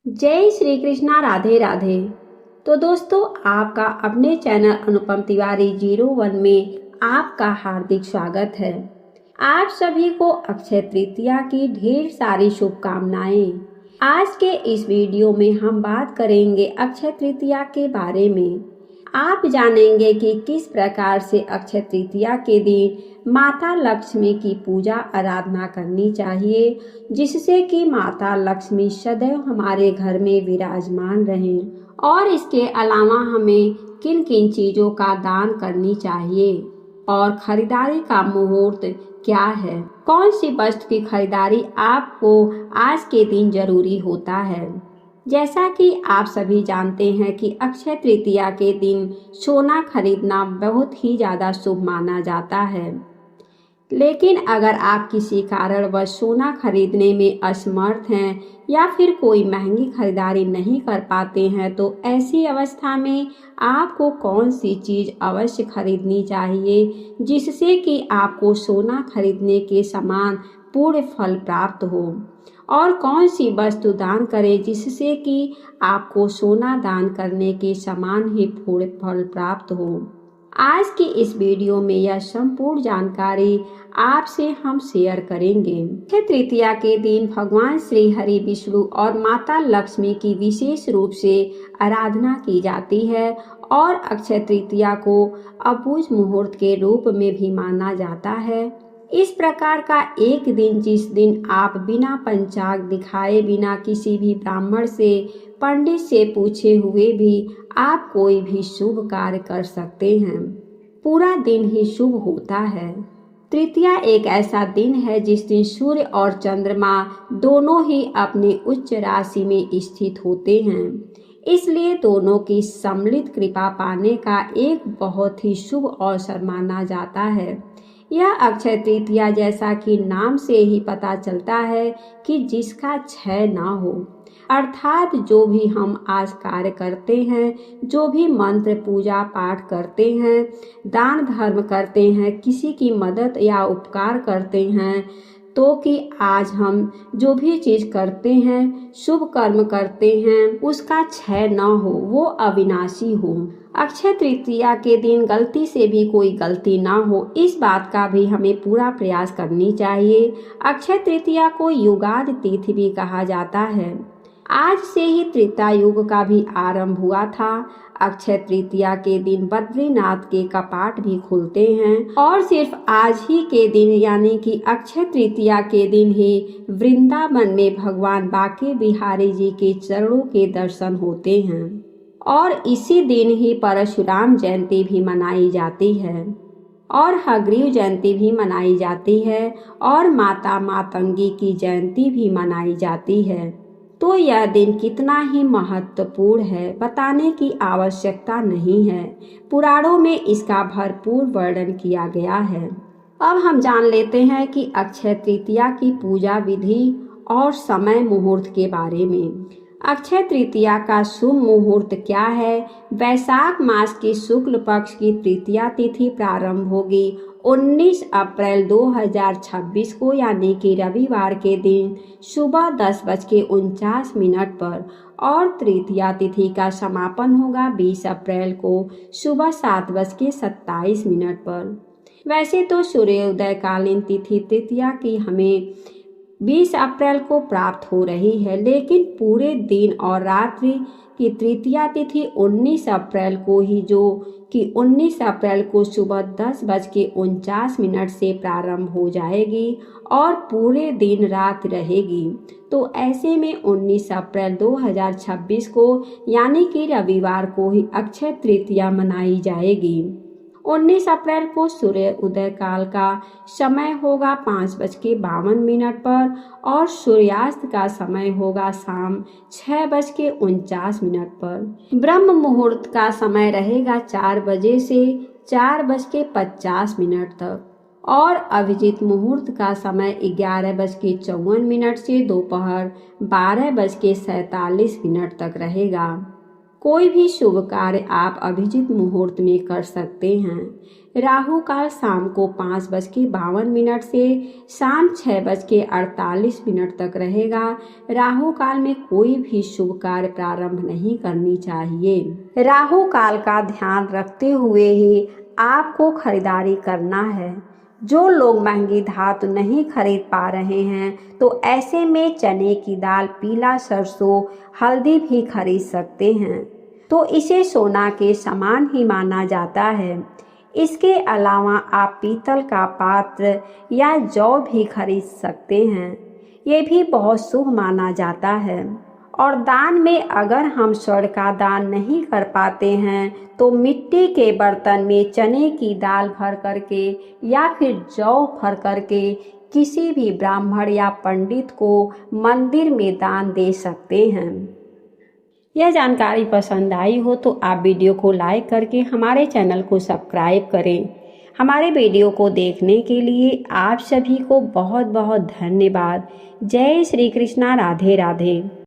जय श्री कृष्णा, राधे राधे। तो दोस्तों, आपका अपने चैनल अनुपम तिवारी 01 में आपका हार्दिक स्वागत है। आप सभी को अक्षय तृतीया की ढेर सारी शुभकामनाएं। आज के इस वीडियो में हम बात करेंगे अक्षय तृतीया के बारे में। आप जानेंगे कि किस प्रकार से अक्षय तृतीया के दिन माता लक्ष्मी की पूजा आराधना करनी चाहिए, जिससे कि माता लक्ष्मी सदैव हमारे घर में विराजमान रहें। और इसके अलावा हमें किन किन चीज़ों का दान करनी चाहिए और खरीदारी का मुहूर्त क्या है, कौन सी वस्तु की खरीदारी आपको आज के दिन जरूरी होता है। जैसा कि आप सभी जानते हैं कि अक्षय तृतीया के दिन सोना खरीदना बहुत ही ज़्यादा शुभ माना जाता है। लेकिन अगर आप किसी कारणवश सोना खरीदने में असमर्थ हैं या फिर कोई महंगी खरीदारी नहीं कर पाते हैं, तो ऐसी अवस्था में आपको कौन सी चीज़ अवश्य खरीदनी चाहिए, जिससे कि आपको सोना खरीदने के समान पूर्ण फल प्राप्त हो, और कौन सी वस्तु दान करें जिससे कि आपको सोना दान करने के समान ही पूर्ण फल प्राप्त हो। आज की इस वीडियो में यह संपूर्ण जानकारी आपसे हम शेयर करेंगे। अक्षय तृतीया के दिन भगवान श्री हरि विष्णु और माता लक्ष्मी की विशेष रूप से आराधना की जाती है और अक्षय तृतीया को अबूझ मुहूर्त के रूप में भी माना जाता है। इस प्रकार का एक दिन जिस दिन आप बिना पंचांग दिखाए, बिना किसी भी ब्राह्मण से, पंडित से पूछे हुए भी आप कोई भी शुभ कार्य कर सकते हैं। पूरा दिन ही शुभ होता है। तृतीया एक ऐसा दिन है जिस दिन सूर्य और चंद्रमा दोनों ही अपनी उच्च राशि में स्थित होते हैं, इसलिए दोनों की सम्मिलित कृपा पाने का एक बहुत ही शुभ अवसर माना जाता है। यह अक्षय तृतीया, जैसा कि नाम से ही पता चलता है, कि जिसका क्षय ना हो, अर्थात जो भी हम आज कार्य करते हैं, जो भी मंत्र पूजा पाठ करते हैं, दान धर्म करते हैं, किसी की मदद या उपकार करते हैं, तो कि आज हम जो भी चीज़ करते हैं, शुभ कर्म करते हैं, उसका क्षय न हो, वो अविनाशी हो। अक्षय तृतीया के दिन गलती से भी कोई गलती ना हो, इस बात का भी हमें पूरा प्रयास करनी चाहिए। अक्षय तृतीया को युगादि तिथि भी कहा जाता है। आज से ही त्रेता युग का भी आरंभ हुआ था। अक्षय तृतीया के दिन बद्रीनाथ के कपाट भी खुलते हैं और सिर्फ आज ही के दिन यानी कि अक्षय तृतीया के दिन ही वृंदावन में भगवान बांके बिहारी जी के चरणों के दर्शन होते हैं। और इसी दिन ही परशुराम जयंती भी मनाई जाती है और हयग्रीव जयंती भी मनाई जाती है और माता मातंगी की जयंती भी मनाई जाती है। तो यह दिन कितना ही महत्वपूर्ण है, बताने की आवश्यकता नहीं है। पुराणों में इसका भरपूर वर्णन किया गया है। अब हम जान लेते हैं कि अक्षय तृतीया की पूजा विधि और समय मुहूर्त के बारे में। अक्षय तृतीया का शुभ मुहूर्त क्या है। वैशाख मास की शुक्ल पक्ष की तृतीया तिथि प्रारंभ होगी 19 अप्रैल 2026 को, यानी कि रविवार के दिन सुबह 10:49 पर, और तृतीया तिथि का समापन होगा 20 अप्रैल को सुबह 7:27 पर। वैसे तो सूर्योदयकालीन तिथि तृतीया की हमें 20 अप्रैल को प्राप्त हो रही है, लेकिन पूरे दिन और रात्रि की तृतीया तिथि 19 अप्रैल को ही, जो कि 19 अप्रैल को सुबह 10:49 से प्रारंभ हो जाएगी और पूरे दिन रात रहेगी। तो ऐसे में 19 अप्रैल 2026 को यानी कि रविवार को ही अक्षय तृतीया मनाई जाएगी। 19 अप्रैल को सूर्य उदय काल का समय होगा 5:52 पर और सूर्यास्त का समय होगा शाम 6:49 पर। ब्रह्म मुहूर्त का समय रहेगा 4 बजे से 4:50 तक और अभिजीत मुहूर्त का समय 11:54 से दोपहर 12:47 तक रहेगा। कोई भी शुभ कार्य आप अभिजीत मुहूर्त में कर सकते हैं। राहु काल शाम को 5:52 से शाम 6:48 तक रहेगा। राहु काल में कोई भी शुभ कार्य प्रारंभ नहीं करनी चाहिए। राहु काल का ध्यान रखते हुए ही आपको खरीदारी करना है। जो लोग महंगी धातु नहीं खरीद पा रहे हैं तो ऐसे में चने की दाल, पीला सरसों, हल्दी भी खरीद सकते हैं, तो इसे सोना के समान ही माना जाता है। इसके अलावा आप पीतल का पात्र या जौ भी खरीद सकते हैं, ये भी बहुत शुभ माना जाता है। और दान में अगर हम स्वर्ण का दान नहीं कर पाते हैं तो मिट्टी के बर्तन में चने की दाल भर करके या फिर जौ भर करके किसी भी ब्राह्मण या पंडित को मंदिर में दान दे सकते हैं। यह जानकारी पसंद आई हो तो आप वीडियो को लाइक करके हमारे चैनल को सब्सक्राइब करें। हमारे वीडियो को देखने के लिए आप सभी को बहुत बहुत धन्यवाद। जय श्री कृष्णा। राधे राधे।